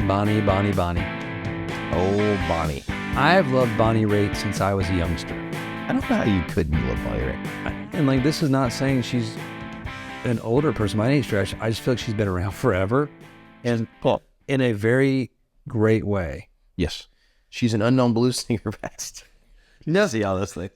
Bonnie. Oh, Bonnie. I've loved Bonnie Raitt since I was a youngster. I don't know how you couldn't love Bonnie Raitt. And like, this is not saying she's an older person by any stretch. I just feel like she's been around forever and in a very great way. Yes. She's an unknown blues singer best. No. See all this thing.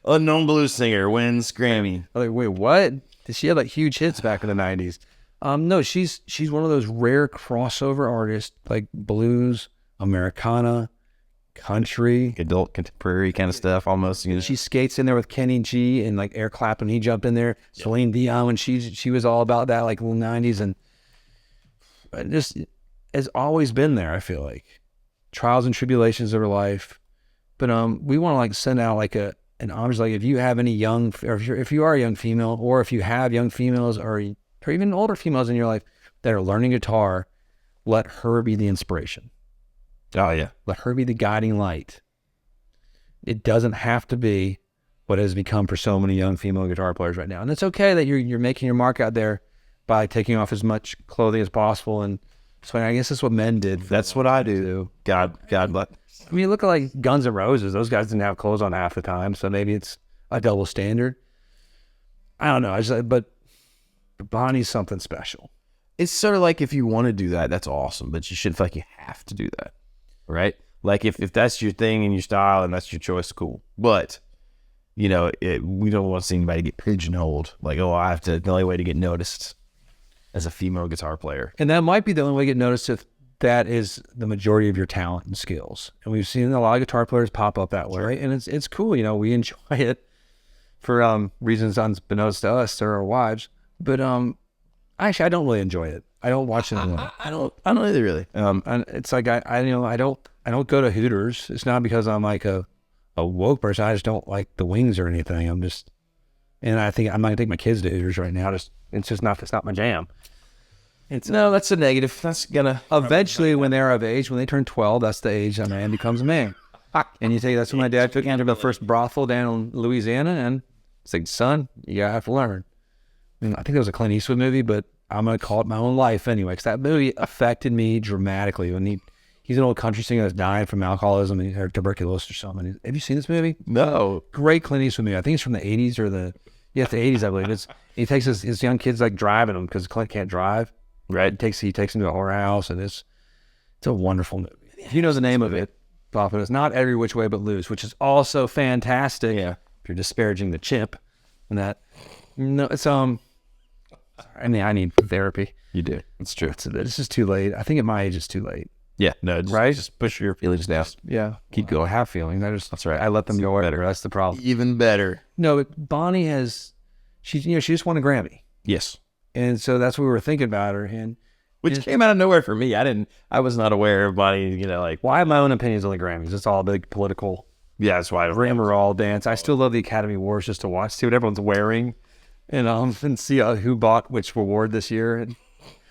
Unknown blues singer wins Grammy. I'm like, wait, what? Did she have like huge hits back in the 90s? No, she's one of those rare crossover artists, like blues, Americana, country, Adult contemporary kind of stuff almost. You know? She skates in there with Kenny G and like Eric Clapton. He jumped in there. Yeah. Celine Dion when she was all about that, like the 90s, and just has always been there. I feel like trials and tribulations of her life, but we want to like send out like an homage. Like if you have any young, or if you are a young female, or if you have young females or even older females in your life that are learning guitar, let her be the inspiration. Oh, yeah. Let her be the guiding light. It doesn't have to be what has become for so many young female guitar players right now. And it's okay that you're making your mark out there by taking off as much clothing as possible. And so I guess that's what men did. That's what I do. God bless. I mean, look at like Guns N' Roses. Those guys didn't have clothes on half the time. So maybe it's a double standard. I don't know. But Bonnie's something special. It's sort of like if you want to do that, that's awesome. But you shouldn't feel like you have to do that. Right? Like if that's your thing and your style and that's your choice, cool. But, you know, we don't want to see anybody get pigeonholed. Like, oh, the only way to get noticed as a female guitar player. And that might be the only way to get noticed if that is the majority of your talent and skills. And we've seen a lot of guitar players pop up that way. Right? And it's cool. You know, we enjoy it for reasons unbeknownst to us or our wives. But actually, I don't really enjoy it. I don't watch it anymore. I don't either really. It's like I don't go to Hooters. It's not because I'm like a woke person. I just don't like the wings or anything. And I think I'm not gonna take my kids to Hooters right now. It's not my jam. No, that's a negative. That's gonna eventually when they're of age, when they turn 12, that's the age a man becomes a man. And you take that's when my dad took me to the first brothel down in Louisiana, and it's like, son, you gotta have to learn. I mean, I think that was a Clint Eastwood movie, but I'm going to call it my own life anyway, because that movie affected me dramatically. When he's an old country singer that's dying from alcoholism or tuberculosis or something. Have you seen this movie? No. Great Clint Eastwood movie. I think it's from the 80s or the 80s, I believe. He takes his young kids like driving them because Clint can't drive. Right. He takes them to a whorehouse, and it's a wonderful movie. If you know the name of it, pop it. It's Not Every Which Way But Loose, which is also fantastic. Yeah. If you're disparaging the chimp and that. No, it's I mean, I need therapy. You do. It's true. It's just too late. I think at my age, it's too late. Yeah. No. Just push your feelings down. Yeah. Keep going. Have feelings. That's right. I let them go better. That's the problem. Even better. No, but Bonnie she just won a Grammy. Yes. And so that's what we were thinking about her. Which came out of nowhere for me. I was not aware of Bonnie, you know, like. Well, I have my own opinions on the Grammys. It's all big political. Yeah, that's why I don't rigmarole dance. I still love the Academy Awards just to see what everyone's wearing. And see who bought which award this year. And,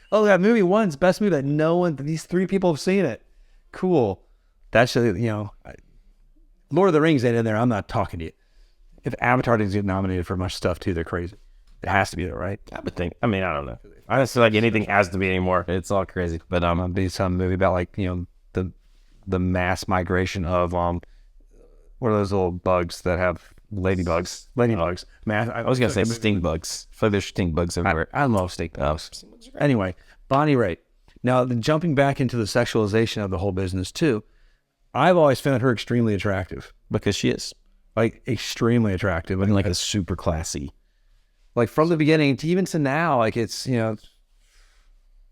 that movie won's best movie that these three people have seen it. Cool. That's, Lord of the Rings ain't in there. I'm not talking to you. If Avatar didn't get nominated for much stuff too, they're crazy. It has to be there, right? I would think. I mean, I don't know. I don't feel like anything has to be anymore. It's all crazy. But it'd be some movie about like, the mass migration of what are those little bugs that have ladybugs. Man, I was going to say stink bugs. I feel like there's stink bugs everywhere. I love stink bugs. Anyway, Bonnie Raitt. Now, jumping back into the sexualization of the whole business too, I've always found her extremely attractive. Because she is. Like, extremely attractive. And like a super classy. Like, from the beginning to now, like, it's, I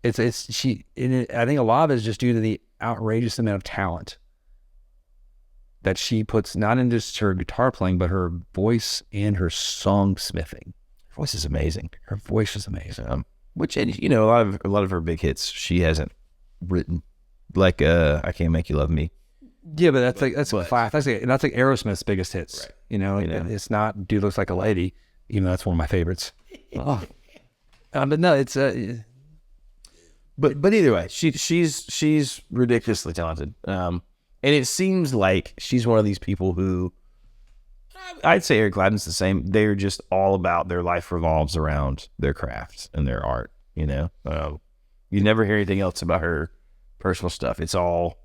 think a lot of it is just due to the outrageous amount of talent that she puts not in just her guitar playing, but her voice and her song smithing. Her voice is amazing. Her voice is amazing. Which, a lot of her big hits she hasn't written, like "I Can't Make You Love Me." Yeah, but that's like Aerosmith's biggest hits. Right. It's not "Dude Looks Like a Lady," even though that's one of my favorites. But no, it's But either way, she's ridiculously talented. And it seems like she's one of these people who, I'd say Eric Clapton's the same. They're just all about their life revolves around their craft and their art, You never hear anything else about her personal stuff. It's all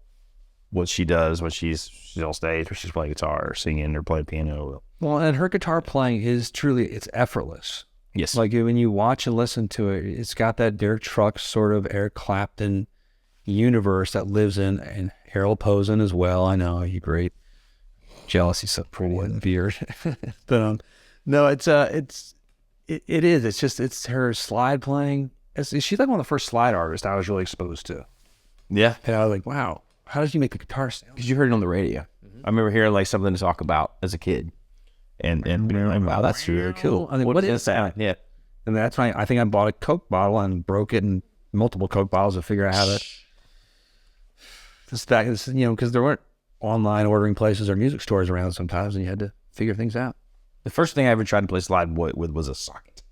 what she does when she's on stage, or she's playing guitar, or singing, or playing piano. Well, and her guitar playing is truly, it's effortless. Yes. Like when you watch and listen to it, it's got that Derek Trucks sort of Eric Clapton universe that lives in, and Harold Posen as well. I know, you great. Jealous, he's so pretty and beard. But no, it is. It's just, it's her slide playing. She's like one of the first slide artists I was really exposed to. Yeah. And I was like, wow, how did you make the guitar sound? Because you heard it on the radio. I remember hearing like something to talk about as a kid, and being like, wow, that's really cool. I think, what is that? Yeah. And that's why I think I bought a Coke bottle and broke it in multiple Coke bottles to figure out how to. Because there weren't online ordering places or music stores around sometimes, and you had to figure things out. The first thing I ever tried to play slide with was a socket,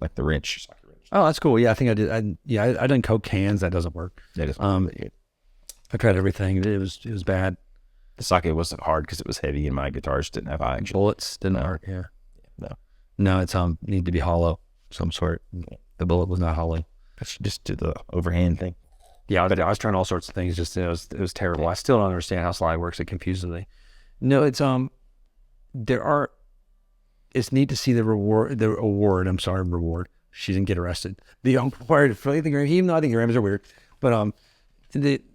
like the wrench. Oh, that's cool. Yeah, I think I did. I done Coke cans. That doesn't work. It is. I tried everything. It was bad. The socket wasn't hard because it was heavy, and my guitars didn't have action. Bullets didn't work. Yeah. No, it's need to be hollow, some sort. The bullet was not hollow. I should just do the overhand thing. Yeah, I was trying all sorts of things. Just it was terrible. I still don't understand how slide works. It confuses me. No, it's it's neat to see the award. I'm sorry, reward. She didn't get arrested. The award for the Grammys, even though I think Grammys are weird, but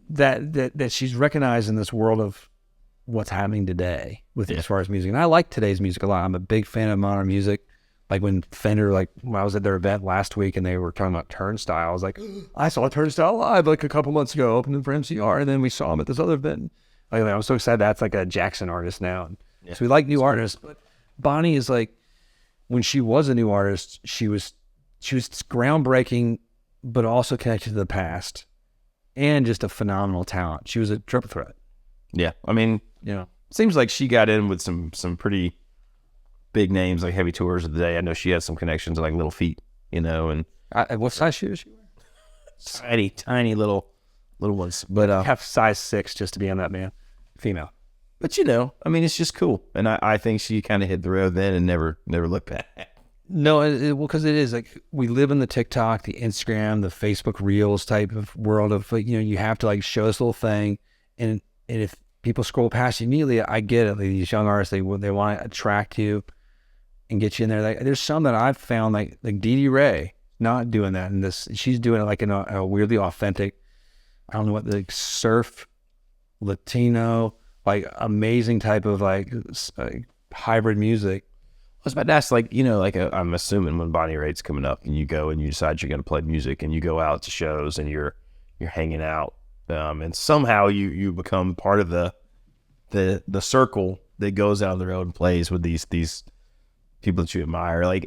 that she's recognized in this world of what's happening today with as far as music. And I like today's music a lot. I'm a big fan of modern music. Like when Fender, when I was at their event last week and they were talking about Turnstile, I was like, I saw Turnstile live like a couple months ago, opening for MCR, and then we saw him at this other event. Like, I'm so excited that's like a Jackson artist now. So we like new artists. But Bonnie is like, when she was a new artist, she was groundbreaking, but also connected to the past, and just a phenomenal talent. She was a triple threat. Yeah, I mean, seems like she got in with some pretty big names, like Heavy Tours of the day. I know she has some connections to like Little Feat, and what size shoes she wear? Tiny little ones, but have size 6 just to be on that man, female. But I mean, it's just cool, and I think she kind of hit the road then and never looked back. No, well, because it is like we live in the TikTok, the Instagram, the Facebook Reels type of world of you have to like show this little thing, and if people scroll past you immediately, I get it. Like these young artists, they want to attract you and get you in there. Like, there's some that I've found like Dee Dee Ray not doing that, and she's doing it like in a weirdly authentic. I don't know what the surf Latino like amazing type of like hybrid music. I was about to ask, I'm assuming when Bonnie Raitt's coming up and you go and you decide you're going to play music and you go out to shows and you're hanging out, and somehow you become part of the circle that goes out on the road and plays with these people that you admire.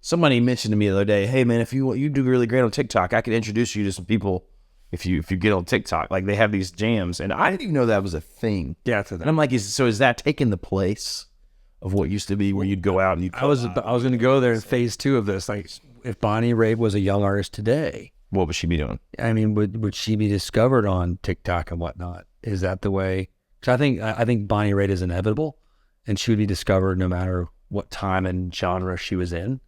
Somebody mentioned to me the other day, hey man, if you do really great on TikTok, I could introduce you to some people. If you get on TikTok, like they have these jams, and I didn't even know that was a thing. Yeah, and I'm like, is that taking the place of what used to be where you'd go out and I was going to go there in phase 2 of this. Like, if Bonnie Raitt was a young artist today, what would she be doing? I mean, would she be discovered on TikTok and whatnot? Is that the way? Because I think Bonnie Raitt is inevitable, and she would be discovered no matter what time and genre she was in.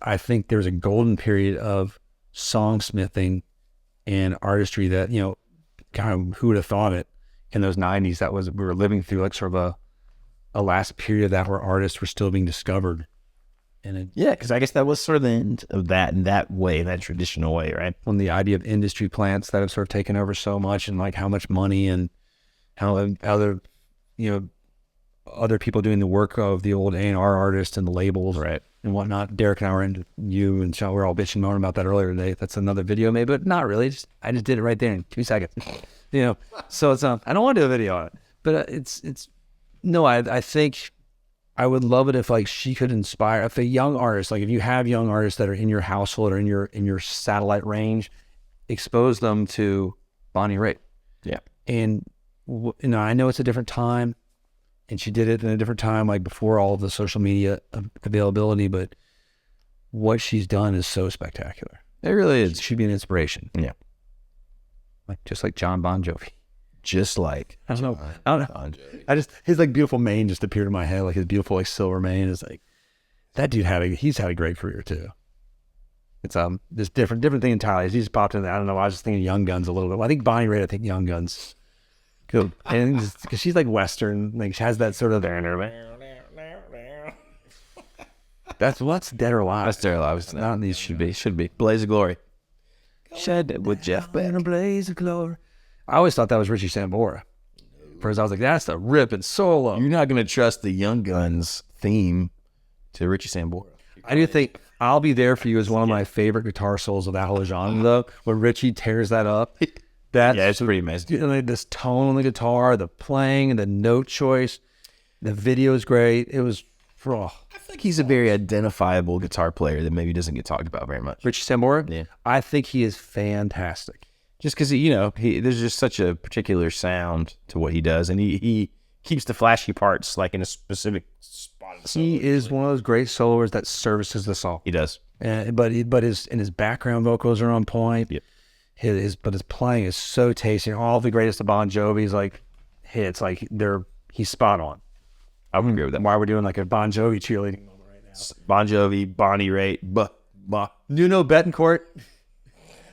I think there's a golden period of songsmithing and artistry that, kind of, who would have thought it in those 90s? We were living through like sort of a last period of that where artists were still being discovered. And because I guess that was sort of the end of that in that way, in that traditional way, right? When the idea of industry plants that have sort of taken over so much, and like how much money and how other people doing the work of the old A&R artists and the labels, right, and whatnot. Derek and I were into you and Sean. We were all bitching and moaning about that earlier today. That's another video maybe, but not really. I just did it right there in 2 seconds. So it's I don't want to do a video on it, but I think I would love it if like she could inspire, if a young artist, like if you have young artists that are in your household or in your satellite range, expose them to Bonnie Raitt. Yeah. And I know it's a different time, and she did it in a different time, like before all of the social media availability, but what she's done is so spectacular. It really is. She'd be an inspiration. Yeah. Just like John Bon Jovi. Just like I don't know. His like beautiful mane just appeared in my head, like his beautiful like silver mane is like, that dude he's had a great career too. It's this different thing entirely. He just popped in. I don't know. I was just thinking Young Guns a little bit. Well, I think Bonnie Raitt. I think Young Guns. Cool. And because she's like Western, like she has that sort of there in her. What's Dead or Alive. That's Dead or Alive. It's not these. Should be Blaze of Glory. Shed with Jeff Beck. In a blaze of glory. I always thought that was Richie Sambora. First, I was like, that's the ripping solo. You're not going to trust the Young Guns theme to Richie Sambora. I do think I'll Be There For You is one of my favorite guitar solos of that whole genre, though. When Richie tears that up, it's pretty amazing. Like this tone on the guitar, the playing, and the note choice. The video is great. It was, I think he's a very identifiable guitar player that maybe doesn't get talked about very much. Richie Sambora? Yeah. I think he is fantastic. Just because, there's just such a particular sound to what he does, and he keeps the flashy parts like in a specific spot. He is one of those great soloists that services the song. He does. But his background vocals are on point. Yep. His playing is so tasty. All the greatest of Bon Jovi's like hits, like he's spot on. I would agree with that. Why we're doing like a Bon Jovi cheerleading moment right now. Bon Jovi, Bonnie Raitt, Nuno Betancourt.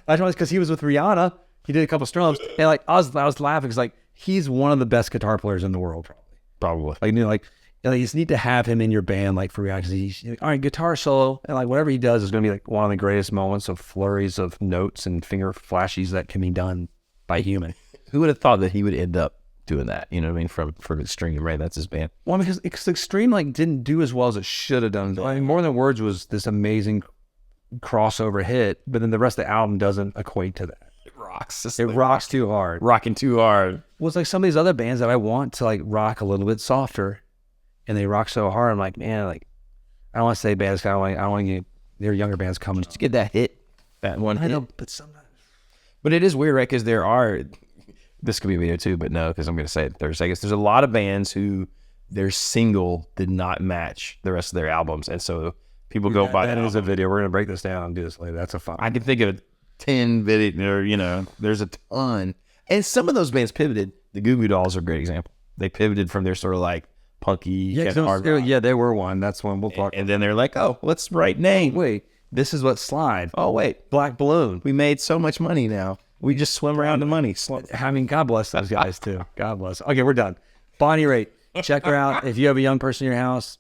I know it's because he was with Rihanna. He did a couple strums, and like I was laughing because like he's one of the best guitar players in the world, probably. Like you just need to have him in your band, like for Rihanna. Because he's all right, guitar solo, and like whatever he does is going to be like one of the greatest moments of flurries of notes and finger flashes that can be done by a human. Who would have thought that he would end up doing that? You know what I mean? From Extreme, right? That's his band. Well, because Extreme like didn't do as well as it should have done. I mean, More Than Words was this amazing crossover hit, but then the rest of the album doesn't equate to that. It rocks. It rocks too hard. Rocking too hard. Well, it's like some of these other bands that I want to like rock a little bit softer, and they rock so hard. I'm like, man, like I don't want to say bands. I don't want to get their younger bands coming to get that hit, that one hit. I know, but sometimes. But it is weird, right? Because there are. This could be a video too, but no, because I'm going to say it 30 seconds. There's a lot of bands who their single did not match the rest of their albums, and so people go by that. Is a video. We're going to break this down and do this later. That's a fun. I can think of 10 video. There's a ton, and some of those bands pivoted. The Goo Goo Dolls are a great example. They pivoted from their sort of like punky, hard rock. Yeah, they were one. That's one we'll talk. And then they're like, oh, let's write name. Wait, this is what Slide. Oh wait, Black Balloon. We made so much money now. We just swim around the money. I mean, God bless those guys too. God bless. Okay, we're done. Bonnie Raitt. Check her out. If you have a young person in your house.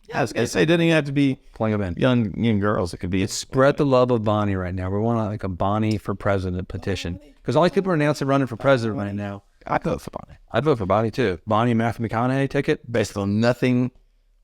Yeah, I was going to say, it doesn't even have to be playing a band. Young girls. It could be. Spread the love of Bonnie right now. We want like a Bonnie for president petition. Because all these people are announcing running for president right now. I'd vote for Bonnie. I'd vote for Bonnie too. Bonnie and Matthew McConaughey ticket. Based on nothing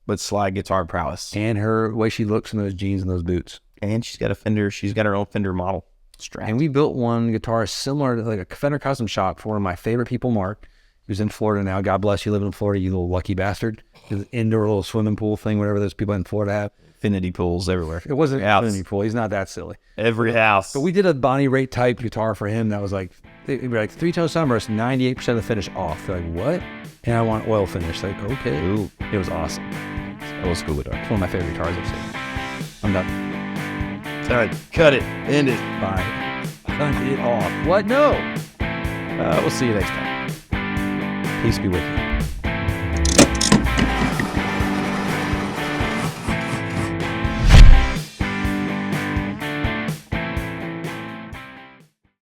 but slide guitar prowess. And her way she looks in those jeans and those boots. And she's got a Fender. She's got her own Fender model. Strap. And we built one guitar similar to like a Fender custom shop for one of my favorite people, Mark, who's in Florida now. God bless you, living in Florida, you little lucky bastard. His indoor little swimming pool thing, whatever those people in Florida have. Infinity pools everywhere. It wasn't an infinity pool. He's not that silly. Every house. But we did a Bonnie Raitt type guitar for him that was like, it'd be like three-tone sunburst, 98% of the finish off. They're like, what? And I want oil finish. Like, okay. Ooh. It was awesome. Old school guitar. It's one of my favorite guitars I've seen. I'm done. All right, cut it. End it. Bye. Cut it off. What? No. We'll see you next time. Peace be with you.